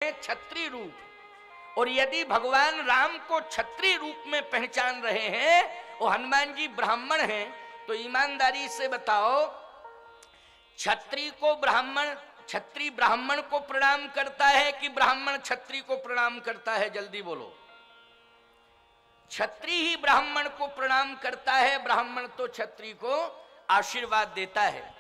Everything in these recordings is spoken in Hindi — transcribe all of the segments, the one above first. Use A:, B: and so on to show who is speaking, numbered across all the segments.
A: क्षत्रिय रूप। और यदि भगवान राम को क्षत्रिय रूप में पहचान रहे हैं और हनुमान जी ब्राह्मण हैं, तो ईमानदारी से बताओ, क्षत्रिय ब्राह्मण को प्रणाम करता है कि ब्राह्मण क्षत्रिय को प्रणाम करता है? जल्दी बोलो। क्षत्रिय ही ब्राह्मण को प्रणाम करता है, ब्राह्मण तो क्षत्रिय को आशीर्वाद देता है।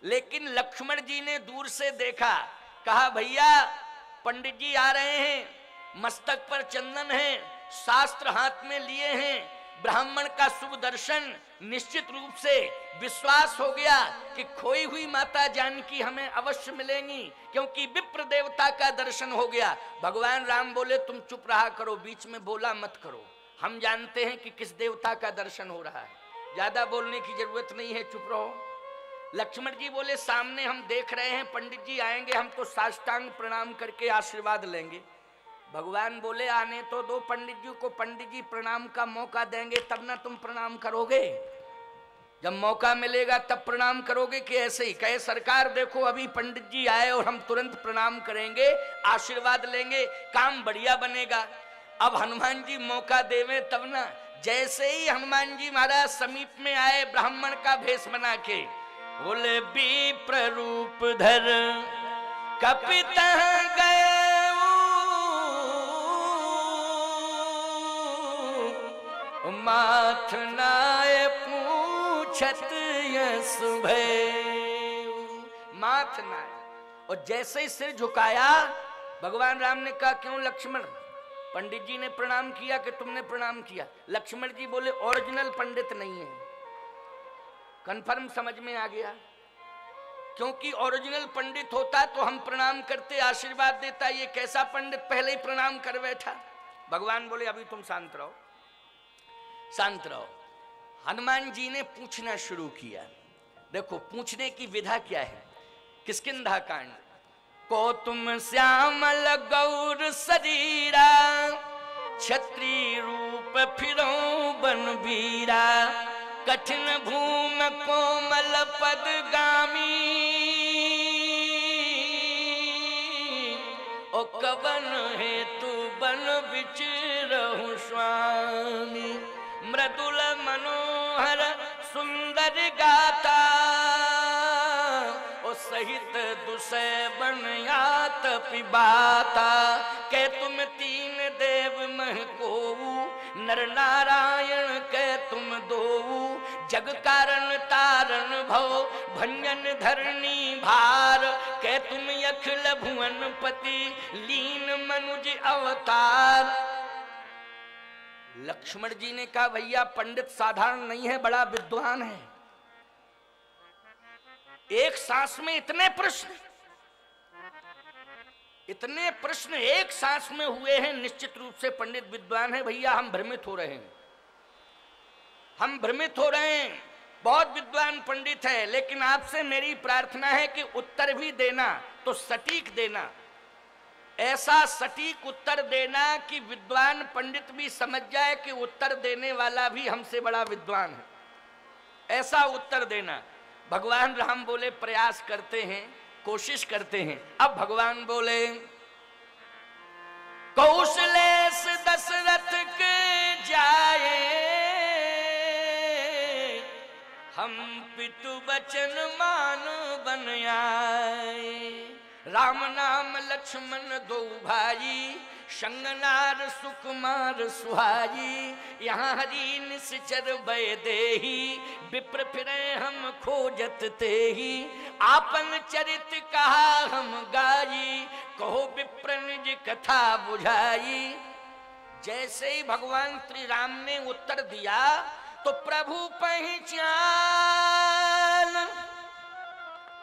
A: लेकिन लक्ष्मण जी ने दूर से देखा, कहा भैया पंडित जी आ रहे हैं, मस्तक पर चंदन है, शास्त्र हाथ में लिए हैं, ब्राह्मण का शुभ दर्शन, निश्चित रूप से विश्वास हो गया कि खोई हुई माता जानकी हमें अवश्य मिलेंगी, क्योंकि विप्र देवता का दर्शन हो गया। भगवान राम बोले तुम चुप रहा करो, बीच में बोला मत करो, हम जानते हैं कि किस देवता का दर्शन हो रहा है, ज्यादा बोलने की जरूरत नहीं है, चुप रहो। लक्ष्मण जी बोले सामने हम देख रहे हैं, पंडित जी आएंगे, हम तो साष्टांग प्रणाम करके आशीर्वाद लेंगे। भगवान बोले आने तो दो पंडित जी को, पंडित जी प्रणाम का मौका देंगे तब ना तुम प्रणाम करोगे, जब मौका मिलेगा तब प्रणाम करोगे कि ऐसे ही? कहे सरकार देखो अभी पंडित जी आए और हम तुरंत प्रणाम करेंगे, आशीर्वाद लेंगे, काम बढ़िया बनेगा। अब हनुमान जी मौका देवे तब ना। जैसे ही हनुमान जी महाराज समीप में आए ब्राह्मण का भेष बना के, बोले विप्र रूप धर कपित गए, माथ नाय पूछत यस भय, माथ नाय। और जैसे ही सिर झुकाया, भगवान राम ने कहा क्यों लक्ष्मण, पंडित जी ने प्रणाम किया कि तुमने प्रणाम किया? लक्ष्मण जी बोले ओरिजिनल पंडित नहीं है। कंफर्म समझ में आ गया? क्योंकि ओरिजिनल पंडित होता तो हम प्रणाम करते, आशीर्वाद देता, ये कैसा पंडित पहले ही प्रणाम कर बैठा। भगवान बोले अभी तुम शांत रहो, शांत रहो। हनुमान जी ने पूछना शुरू किया। देखो पूछने की विधा क्या है। किष्किंधा कांड। को तुम श्यामल गौर शरीरा, क्षत्रिय रूप फिरो बनवीरा, कठिन भूम कोमल पदगामी, ओ कवन हेतु बन विचरहु स्वामी, मृदुल मनोहर सुंदर गाता, ओ सहित दुसै बनयात पिबाता, के तुम तीन देव मह कोऊ, नर नारायण के तुम दोऊ, जग कारण तारण भव भंजन धरणी भार, के तुम अखिल भुवन पति लीन मनुज अवतार। लक्ष्मण जी ने कहा भैया पंडित साधारण नहीं है, बड़ा विद्वान है। एक सांस में इतने प्रश्न एक सांस में हुए हैं, निश्चित रूप से पंडित विद्वान है। भैया हम भ्रमित हो रहे हैं, बहुत विद्वान पंडित है, लेकिन आपसे मेरी प्रार्थना है कि उत्तर भी देना तो सटीक देना, ऐसा सटीक उत्तर देना कि विद्वान पंडित भी समझ जाए कि उत्तर देने वाला भी हमसे बड़ा विद्वान है, ऐसा उत्तर देना। भगवान राम बोले प्रयास करते हैं, कोशिश करते हैं। अब भगवान बोले कौशलेश दशरथ के जाए, हम पितु बचन मान बन आए, राम नाम लक्ष्मण दो भाई, संगनार सुकुमार सुहाई, यहाँ हरि निश्चर भय देही, विप्र फिरे हम खोजत तेही, आपन चरित कहा हम गाई, कहो विप्र निज कथा बुझाई। जैसे ही भगवान श्री राम ने उत्तर दिया तो प्रभु पहचान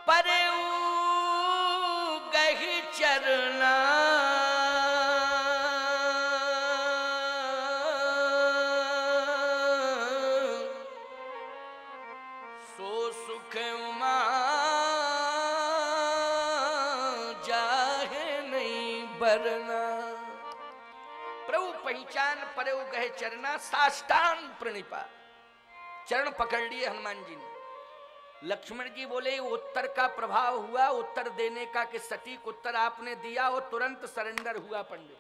A: परऊ गहि चरना, सो सुख उमा जाहे नहीं बरना। प्रभु पहचान परऊ गहे चरना, साष्टांग प्रणिपा, चरण पकड़ लिए हनुमान जी ने। लक्ष्मण जी बोले उत्तर का प्रभाव हुआ, उत्तर देने का कि सटीक उत्तर आपने दिया और तुरंत सरेंडर हुआ पंडित।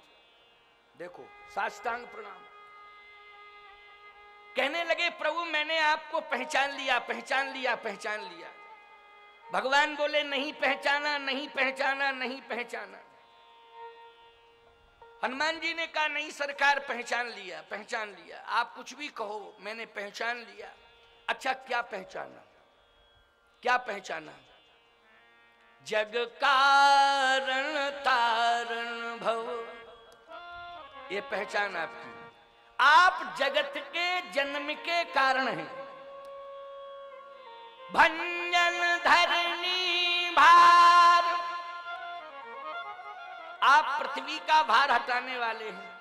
A: देखो साष्टांग प्रणाम। कहने लगे प्रभु मैंने आपको पहचान लिया, पहचान लिया, पहचान लिया। भगवान बोले नहीं पहचाना, नहीं पहचाना, नहीं पहचाना। हनुमान जी ने कहा नहीं सरकार पहचान लिया, पहचान लिया, आप कुछ भी कहो मैंने पहचान लिया। अच्छा क्या पहचाना, क्या पहचाना? जग कारण तारण भव, ये पहचान आपकी। आप जगत के जन्म के कारण हैं। भंजन धरनी भार, आप पृथ्वी का भार हटाने वाले हैं।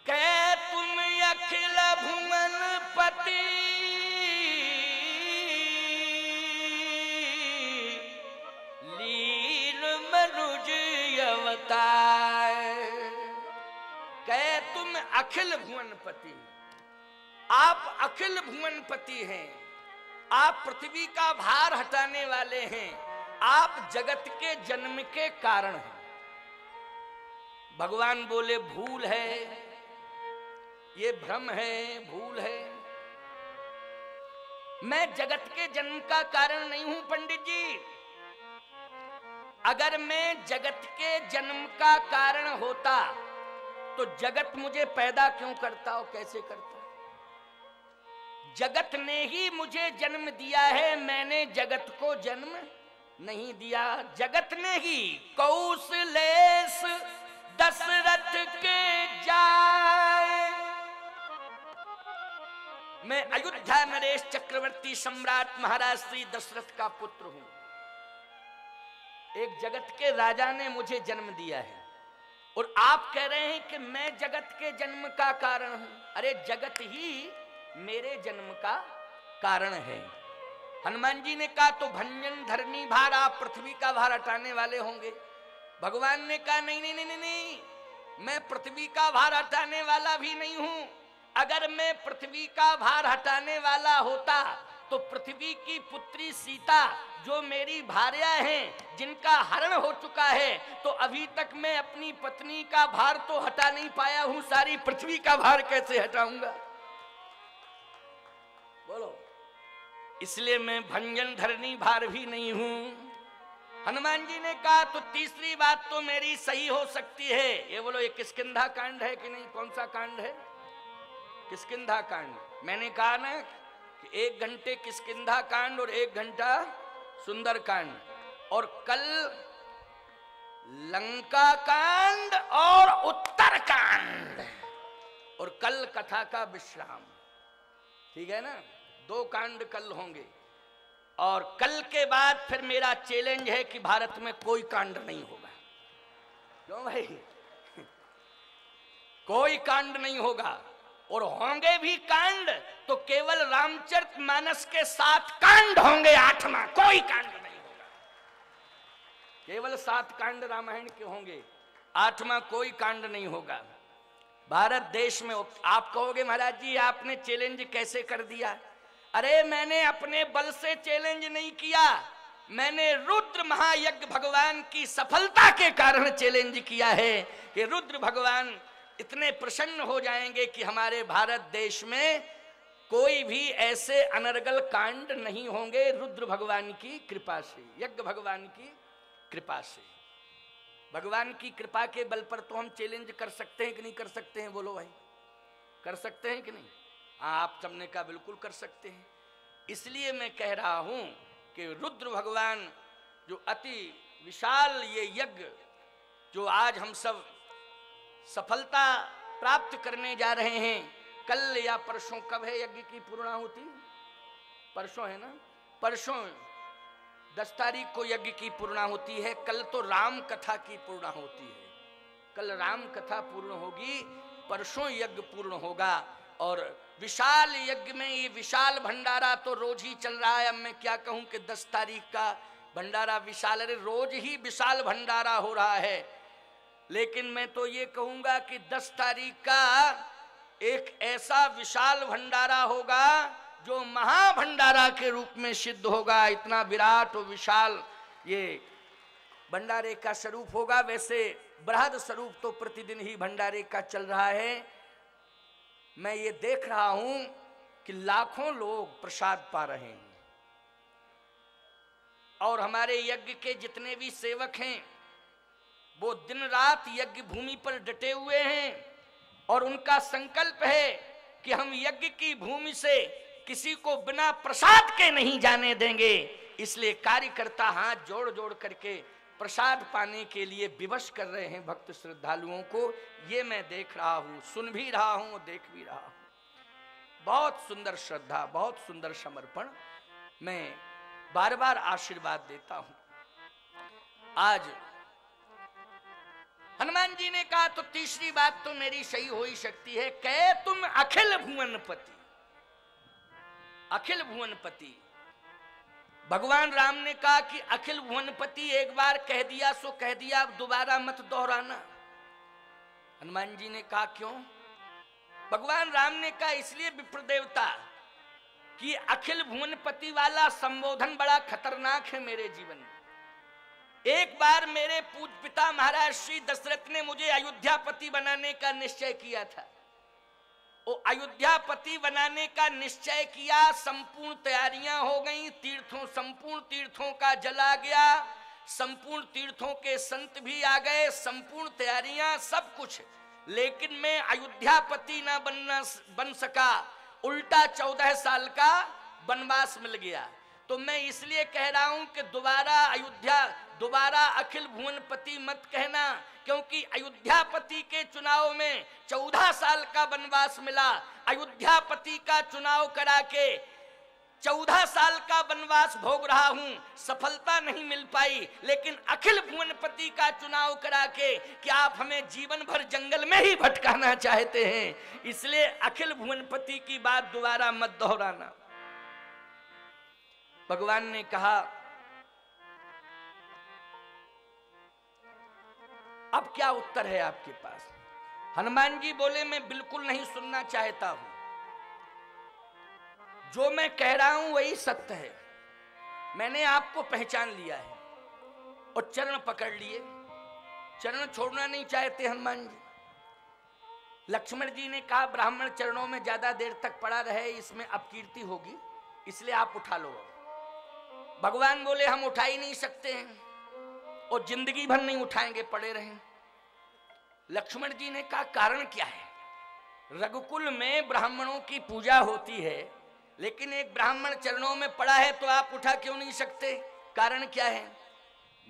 A: कह तुम अखिल भुवन पति, लीन मनुज अवतार। कह तुम अखिल भुवनपति, आप अखिल भुवनपति हैं, आप पृथ्वी का भार हटाने वाले हैं, आप जगत के जन्म के कारण हैं। भगवान बोले भूल है, ये भ्रम है, भूल है। मैं जगत के जन्म का कारण नहीं हूं पंडित जी। अगर मैं जगत के जन्म का कारण होता तो जगत मुझे पैदा क्यों करता और कैसे करता? जगत ने ही मुझे जन्म दिया है, मैंने जगत को जन्म नहीं दिया। जगत ने ही कौशलेश दशरथ के जाए, मैं अयोध्या नरेश चक्रवर्ती सम्राट महाराज श्री दशरथ का पुत्र हूं। एक जगत के राजा ने मुझे जन्म दिया है और आप कह रहे हैं कि मैं जगत के जन्म का कारण हूं। अरे जगत ही मेरे जन्म का कारण है। हनुमान जी ने कहा तो भंजन धरनी भार, आप पृथ्वी का भार हटाने वाले होंगे। भगवान ने कहा नहीं नहीं नहीं नहीं, मैं पृथ्वी का भार हटाने वाला भी नहीं हूं। अगर मैं पृथ्वी का भार हटाने वाला होता तो पृथ्वी की पुत्री सीता जो मेरी भार्या हैं, जिनका हरण हो चुका है, तो अभी तक मैं अपनी पत्नी का भार तो हटा नहीं पाया हूं, सारी पृथ्वी का भार कैसे हटाऊंगा? बोलो। इसलिए मैं भंजन धरनी भार भी नहीं हूं। हनुमान जी ने कहा तो तीसरी बात तो मेरी सही हो सकती है। ये बोलो ये किष्किंधा कांड है कि नहीं? कौन सा कांड है? किष्किंधा कांड। मैंने कहा ना कि 1 घंटे किष्किंधा कांड और 1 घंटा सुंदर कांड, और कल लंका कांड और उत्तर कांड, और कल कथा का विश्राम। ठीक है ना? 2 कांड कल होंगे। और कल के बाद फिर मेरा चैलेंज है कि भारत में कोई कांड नहीं होगा। क्यों भाई? कोई कांड नहीं होगा, और होंगे भी कांड तो केवल रामचरितमानस के 7 कांड होंगे, 8वां कोई कांड नहीं होगा। केवल 7 कांड रामायण के होंगे, 8वां कोई कांड नहीं होगा भारत देश में। आप कहोगे महाराज जी आपने चैलेंज कैसे कर दिया? अरे मैंने अपने बल से चैलेंज नहीं किया, मैंने रुद्र महायज्ञ भगवान की सफलता के कारण चैलेंज किया है कि रुद्र भगवान इतने प्रसन्न हो जाएंगे कि हमारे भारत देश में कोई भी ऐसे अनर्गल कांड नहीं होंगे, रुद्र भगवान की कृपा से, यज्ञ भगवान की कृपा से। भगवान की कृपा के बल पर तो हम चैलेंज कर सकते हैं कि नहीं कर सकते हैं? बोलो भाई, कर सकते हैं कि नहीं? हाँ, आप सबने कहा बिल्कुल कर सकते हैं। इसलिए मैं कह रहा हूं कि रुद्र भगवान जो अति विशाल ये यज्ञ जो आज हम सब सफलता प्राप्त करने जा रहे हैं, कल या परसों, कब है यज्ञ की पूर्णाहुति? परसों है ना? परसों 10 तारीख को यज्ञ की पूर्णाहुति है। कल तो राम कथा की पूर्णाहुति है। कल राम कथा पूर्ण होगी, परसों यज्ञ पूर्ण होगा। और विशाल यज्ञ में ये विशाल भंडारा तो रोज ही चल रहा है। अब मैं क्या कहूं कि 10 तारीख का भंडारा विशाल, अरे रोज ही विशाल भंडारा हो रहा है। लेकिन मैं तो ये कहूंगा कि 10 तारीख का एक ऐसा विशाल भंडारा होगा जो महाभंडारा के रूप में सिद्ध होगा। इतना विराट और विशाल ये भंडारे का स्वरूप होगा। वैसे बृहद स्वरूप तो प्रतिदिन ही भंडारे का चल रहा है। मैं ये देख रहा हूं कि लाखों लोग प्रसाद पा रहे हैं और हमारे यज्ञ के जितने भी सेवक हैं वो दिन रात यज्ञ भूमि पर डटे हुए हैं और उनका संकल्प है कि हम यज्ञ की भूमि से किसी को बिना प्रसाद के नहीं जाने देंगे। इसलिए कार्यकर्ता हाथ जोड़ जोड़ करके प्रसाद पाने के लिए विवश कर रहे हैं भक्त श्रद्धालुओं को। ये मैं देख रहा हूं, सुन भी रहा हूं, देख भी रहा हूं। बहुत सुंदर श्रद्धा, बहुत सुंदर समर्पण। मैं बार बार आशीर्वाद देता हूं। आज हनुमान जी ने कहा तो तीसरी बात तो मेरी सही हो ही सकती है, कहे तुम अखिल भुवनपति। अखिल भुवनपति भगवान राम ने कहा कि अखिल भुवनपति एक बार कह दिया सो कह दिया, अब दोबारा मत दोहराना। हनुमान जी ने कहा क्यों? भगवान राम ने कहा इसलिए विप्र देवता कि अखिल भुवनपति वाला संबोधन बड़ा खतरनाक है मेरे जीवन में। एक बार मेरे पूज्य पिता महाराज श्री दशरथ ने मुझे अयोध्यापति बनाने का निश्चय किया था। वो अयोध्यापति बनाने का निश्चय किया, संपूर्ण तैयारियां हो गई, संपूर्ण तीर्थों का जल आ गया, संपूर्ण तीर्थों के संत भी आ गए, संपूर्ण तैयारियां सब कुछ, लेकिन मैं अयोध्यापति ना बन सका। उल्टा 14 साल का वनवास मिल गया। तो मैं इसलिए कह रहा हूं कि दोबारा अखिल भुवनपति मत कहना, क्योंकि अयोध्यापति के चुनाव में 14 साल का वनवास मिला। अयोध्यापति का चुनाव करा के 14 साल का वनवास भोग रहा हूं, सफलता नहीं मिल पाई। लेकिन अखिल भुवनपति का चुनाव करा के कि आप हमें जीवन भर जंगल में ही भटकाना चाहते हैं, इसलिए अखिल भुवनपति की बात दोबारा मत दोहराना। भगवान ने कहा अब क्या उत्तर है आपके पास? हनुमान जी बोले मैं बिल्कुल नहीं सुनना चाहता हूं, जो मैं कह रहा हूं वही सत्य है। मैंने आपको पहचान लिया है और चरण पकड़ लिए, चरण छोड़ना नहीं चाहते हनुमान जी। लक्ष्मण जी ने कहा ब्राह्मण चरणों में ज्यादा देर तक पड़ा रहे, इसमें अपकीर्ति होगी, इसलिए आप उठा लो। भगवान बोले हम उठा ही नहीं सकते हैं और जिंदगी भर नहीं उठाएंगे, पड़े रहें। लक्ष्मण जी ने कहा कारण क्या है? रघुकुल में ब्राह्मणों की पूजा होती है, लेकिन एक ब्राह्मण चरणों में पड़ा है तो आप उठा क्यों नहीं सकते? कारण क्या है?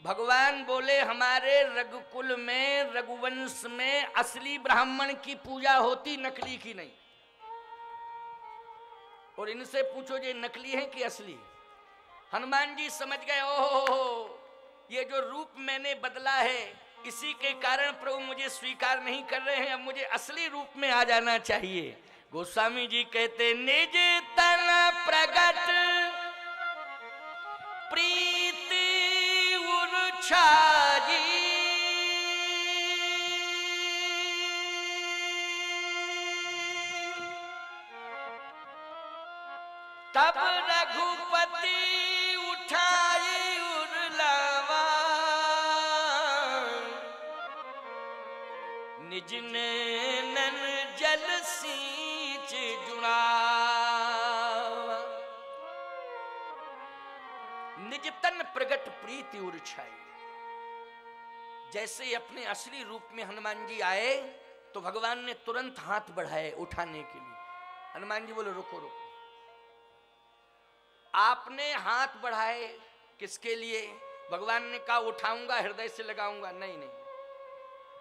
A: भगवान बोले हमारे रघुकुल में, रघुवंश में असली ब्राह्मण की पूजा होती, नकली की नहीं। और इनसे पूछो ये नकली है कि असली? हनुमान जी समझ गए, ओहो ये जो रूप मैंने बदला है इसी के कारण प्रभु मुझे स्वीकार नहीं कर रहे हैं, अब मुझे असली रूप में आ जाना चाहिए। गोस्वामी जी कहते निज तन प्रगट प्रीति उर्छाजी, तब रघुपति उठाई उर्लावा, निज नैनन जल सींच जुड़ावा। निज तन प्रगट प्रीति उर्छाई। जैसे अपने असली रूप में हनुमान जी आए तो भगवान ने तुरंत हाथ बढ़ाए उठाने के लिए। हनुमान जी बोले रुको रुको। आपने हाथ बढ़ाए किसके लिए? भगवान ने कहा उठाऊंगा, हृदय से लगाऊंगा। नहीं नहीं,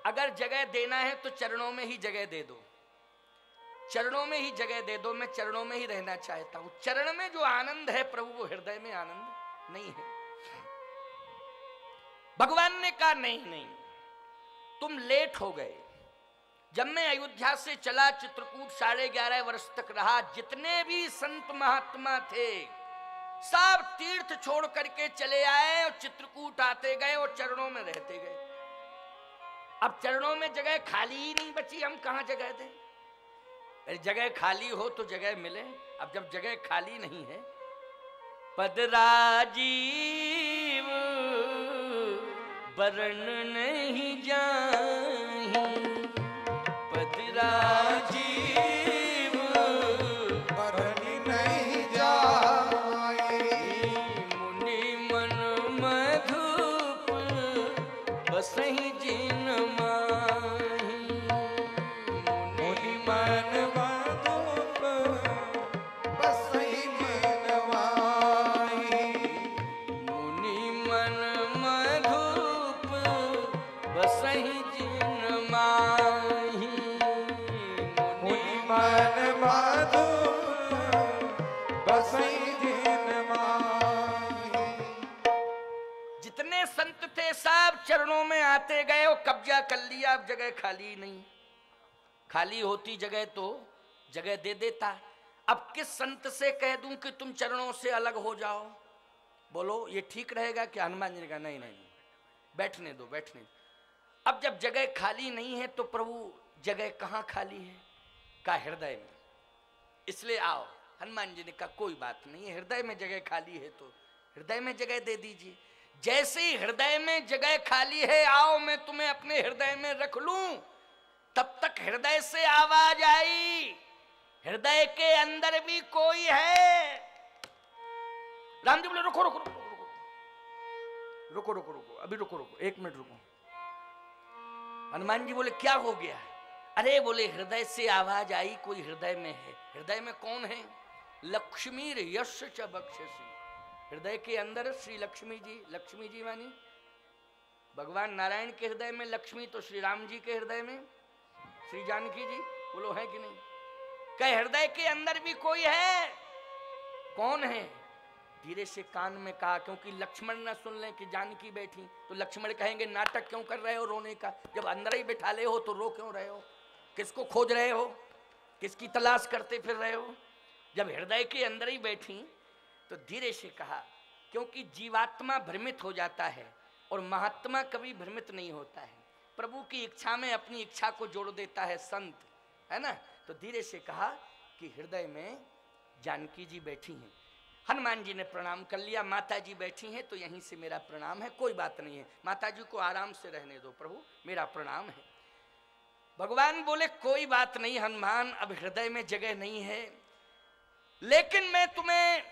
A: अगर जगह देना है तो चरणों में ही जगह दे दो, चरणों में ही जगह दे दो। मैं चरणों में ही रहना चाहता हूं। चरण में जो आनंद है प्रभु, वो हृदय में आनंद नहीं है। भगवान ने कहा नहीं नहीं, तुम लेट हो गए। जब मैं अयोध्या से चला, चित्रकूट 11.5 वर्ष तक रहा, जितने भी संत महात्मा थे सब तीर्थ छोड़ करके चले आए और चित्रकूट आते गए और चरणों में रहते गए। अब चरणों में जगह खाली ही नहीं बची, हम कहां जगह दें? जगह खाली हो तो जगह मिले। अब जब जगह खाली नहीं है, पद राजीव वरण नहीं जाहि, पद राजीव
B: वरण नहीं जाहि,
A: मुनि मन मधुप बसहि जिन माहि,
B: मुनि मन मधुप बसहि जिन माहि,
A: मुनि मन मधुप बसहि जिन माहि,
B: मुनि मन मधुप बसहि जिन माहि।
A: जितने संत थे सब चरणों में आते गए और कब्जा कर लिया। अब जगह खाली नहीं, खाली होती जगह तो जगह दे देता। अब किस संत से कह दूं कि तुम चरणों से अलग हो जाओ? बोलो ये ठीक रहेगा कि? हनुमान जी ने कहा नहीं नहीं, बैठने दो, बैठने दो। अब जब जगह खाली नहीं है तो प्रभु जगह कहाँ खाली है? का हृदय में, इसलिए आओ। हनुमान जी ने कहा कोई बात नहीं, हृदय में जगह खाली है तो हृदय में जगह दे दीजिए। जैसे ही हृदय में जगह खाली है, आओ मैं तुम्हें अपने हृदय में रख लूं। तब तक हृदय से आवाज आई, हृदय के अंदर भी कोई है। राम जी बोले रुको रुको रुको रुको रुको रुको रुको, अभी रुको रुको, 1 मिनट रुको। हनुमान जी बोले क्या हो गया? अरे बोले हृदय से आवाज आई, कोई हृदय में है। हृदय में कौन है? लक्ष्मी यश च बक्षसी। हृदय के अंदर श्री लक्ष्मी जी। लक्ष्मी जी मानी भगवान नारायण के हृदय में लक्ष्मी, तो श्री राम जी के हृदय में श्री जानकी जी। बोलो है कि नहीं? कहे हृदय के अंदर भी कोई है। कौन है? धीरे से कान में कहा, क्योंकि लक्ष्मण ना सुन ले कि जानकी बैठी तो लक्ष्मण कहेंगे नाटक क्यों कर रहे हो रोने का? जब अंदर ही बिठा ले हो तो रो क्यों रहे हो? किसको खोज रहे हो? किसकी तलाश करते फिर रहे हो? जब हृदय के अंदर ही बैठी तो धीरे से कहा, क्योंकि जीवात्मा भ्रमित हो जाता है और महात्मा कभी भ्रमित नहीं होता है। प्रभु की इच्छा में अपनी इच्छा को जोड़ देता है संत, है ना? तो धीरे से कहा कि हृदय में जानकी जी बैठी हैं। हनुमान जी ने प्रणाम कर लिया। माता जी बैठी हैं तो यहीं से मेरा प्रणाम है, कोई बात नहीं है, माता जी को आराम से रहने दो, प्रभु मेरा प्रणाम है। भगवान बोले कोई बात नहीं हनुमान, अब हृदय में जगह नहीं है, लेकिन मैं तुम्हें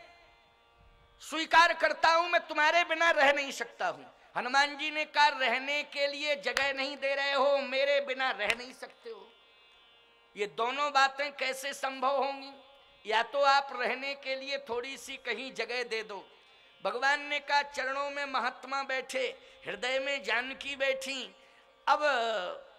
A: स्वीकार करता हूं, मैं तुम्हारे बिना रह नहीं सकता हूं। हनुमान जी ने कहा रहने के लिए जगह नहीं दे रहे हो, मेरे बिना रह नहीं सकते हो। ये दोनों बातें कैसे संभव होंगी? या तो आप रहने के लिए थोड़ी सी कहीं जगह दे दो। भगवान ने कहा चरणों में महात्मा बैठे, हृदय में जानकी बैठी, अब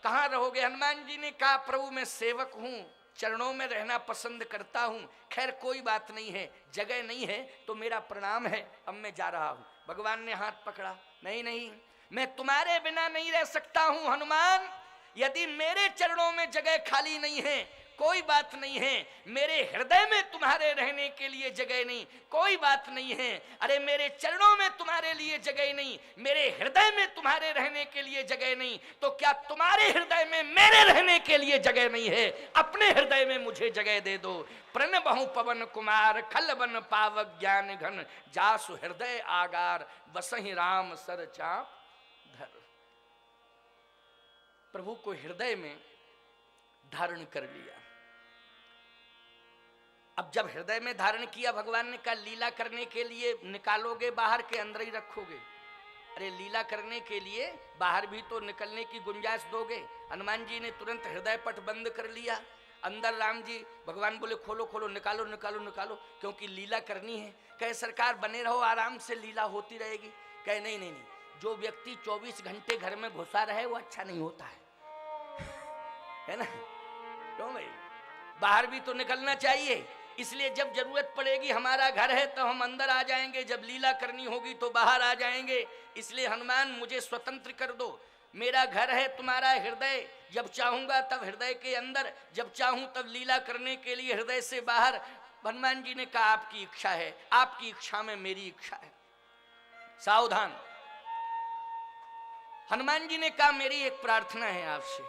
A: कहाँ रहोगे? हनुमान जी ने कहा प्रभु मैं सेवक हूं, चरणों में रहना पसंद करता हूं। खैर कोई बात नहीं है, जगह नहीं है तो मेरा प्रणाम है, अब मैं जा रहा हूं। भगवान ने हाथ पकड़ा, नहीं नहीं, मैं तुम्हारे बिना नहीं रह सकता हूं हनुमान। यदि मेरे चरणों में जगह खाली नहीं है कोई बात नहीं है, मेरे हृदय में तुम्हारे रहने के लिए जगह नहीं, कोई बात नहीं है। अरे मेरे चरणों में तुम्हारे लिए जगह नहीं, मेरे हृदय में तुम्हारे रहने के लिए जगह नहीं, तो क्या तुम्हारे हृदय में मेरे रहने के लिए जगह नहीं है? अपने हृदय में मुझे जगह दे दो। प्रण बहु पवन कुमार खल बन पावक ज्ञान घन, जासु हृदय आगार बसहि राम सर चाप धर। प्रभु को हृदय में धारण कर लिया। अब जब हृदय में धारण किया, भगवान ने कहा लीला करने के लिए निकालोगे बाहर के अंदर ही रखोगे? अरे लीला करने के लिए बाहर भी तो निकलने की गुंजाइश दोगे। हनुमान जी ने तुरंत हृदय पट बंद कर लिया। अंदर राम जी, भगवान बोले खोलो खोलो, निकालो निकालो निकालो, क्योंकि लीला करनी है। कहे सरकार बने रहो, आराम से लीला होती रहेगी। कहे नहीं नहीं नहीं, जो व्यक्ति 24 घंटे घर में घुसा रहे वो अच्छा नहीं होता है ना? क्यों भाई, बाहर भी तो निकलना चाहिए। इसलिए जब जरूरत पड़ेगी, हमारा घर है तो हम अंदर आ जाएंगे, जब लीला करनी होगी तो बाहर आ जाएंगे। इसलिए हनुमान मुझे स्वतंत्र कर दो, मेरा घर है तुम्हारा हृदय, जब चाहूंगा तब हृदय के अंदर, जब चाहूं तब लीला करने के लिए हृदय से बाहर। हनुमान जी ने कहा आपकी इच्छा है, आपकी इच्छा में मेरी इच्छा है, सावधान। हनुमान जी ने कहा मेरी एक प्रार्थना है आपसे,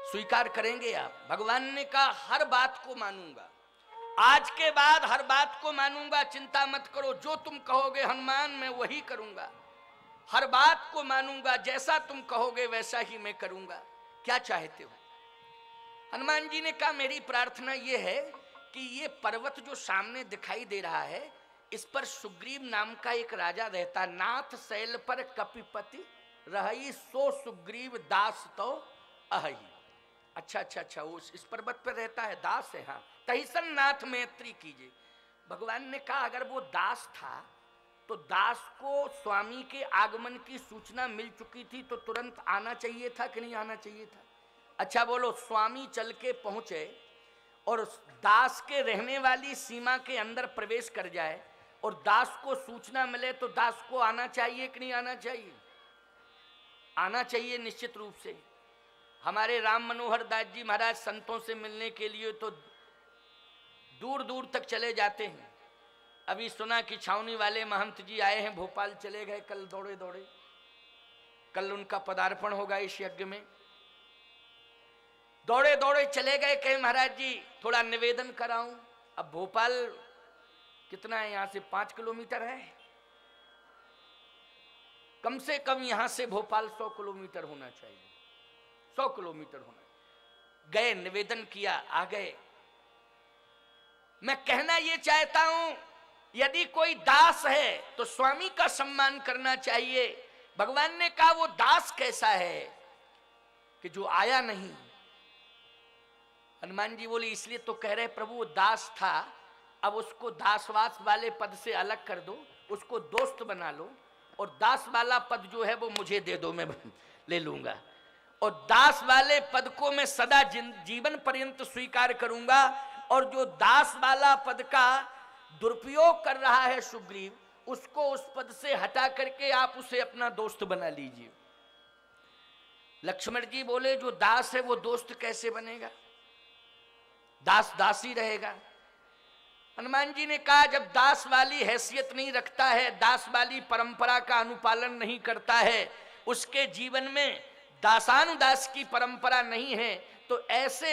A: स्वीकार करेंगे आप? भगवान ने कहा हर बात को मानूंगा, आज के बाद हर बात को मानूंगा, चिंता मत करो, जो तुम कहोगे हनुमान मैं वही करूंगा, हर बात को मानूंगा, जैसा तुम कहोगे वैसा ही मैं करूंगा, क्या चाहते हो? हनुमान जी ने कहा मेरी प्रार्थना ये है कि ये पर्वत जो सामने दिखाई दे रहा है, इस पर सुग्रीव नाम का एक राजा रहता, नाथ शैल पर कपिपति रही, सो सुग्रीव दास तो अहि। अच्छा अच्छा अच्छा, वो इस पर्वत पर रहता है, दास है, हाँ, तहिसन नाथ मैत्री कीजिए। भगवान ने कहा अगर वो दास था तो दास को स्वामी के आगमन की सूचना मिल चुकी थी तो तुरंत आना चाहिए था कि नहीं आना चाहिए था? अच्छा बोलो, स्वामी चल के पहुंचे और दास के रहने वाली सीमा के अंदर प्रवेश कर जाए और दास को सूचना मिले तो दास को आना चाहिए कि नहीं आना चाहिए? आना चाहिए निश्चित रूप से। हमारे राम मनोहर दास जी महाराज संतों से मिलने के लिए तो दूर दूर तक चले जाते हैं। अभी सुना कि छावनी वाले महंत जी आए हैं, भोपाल चले गए कल दौड़े दौड़े, कल उनका पदार्पण होगा इस यज्ञ में, दौड़े दौड़े चले गए, कहे महाराज जी थोड़ा निवेदन कराऊं। अब भोपाल कितना है यहां से? 5 किलोमीटर है, कम से कम यहां से भोपाल 100 किलोमीटर होना चाहिए, 100 किलोमीटर होना। गए, निवेदन किया, आ गए। मैं कहना यह चाहता हूं यदि कोई दास है तो स्वामी का सम्मान करना चाहिए। भगवान ने कहा वो दास कैसा है कि जो आया नहीं? हनुमान जी बोले इसलिए तो कह रहे प्रभु वो दास था, अब उसको दासवास वाले पद से अलग कर दो, उसको दोस्त बना लो, और दास वाला पद जो है वो मुझे दे दो, मैं ले लूंगा, और दास वाले पद को मैं सदा जीवन पर्यंत स्वीकार करूंगा, और जो दास वाला पद का दुरुपयोग कर रहा है सुग्रीव, उसको उस पद से हटा करके आप उसे अपना दोस्त बना लीजिए। लक्ष्मण जी बोले जो दास है वो दोस्त कैसे बनेगा? दास दास ही रहेगा। हनुमान जी ने कहा जब दास वाली हैसियत नहीं रखता है, दास वाली परंपरा का अनुपालन नहीं करता है, उसके जीवन में दासानुदास की परंपरा नहीं है, तो ऐसे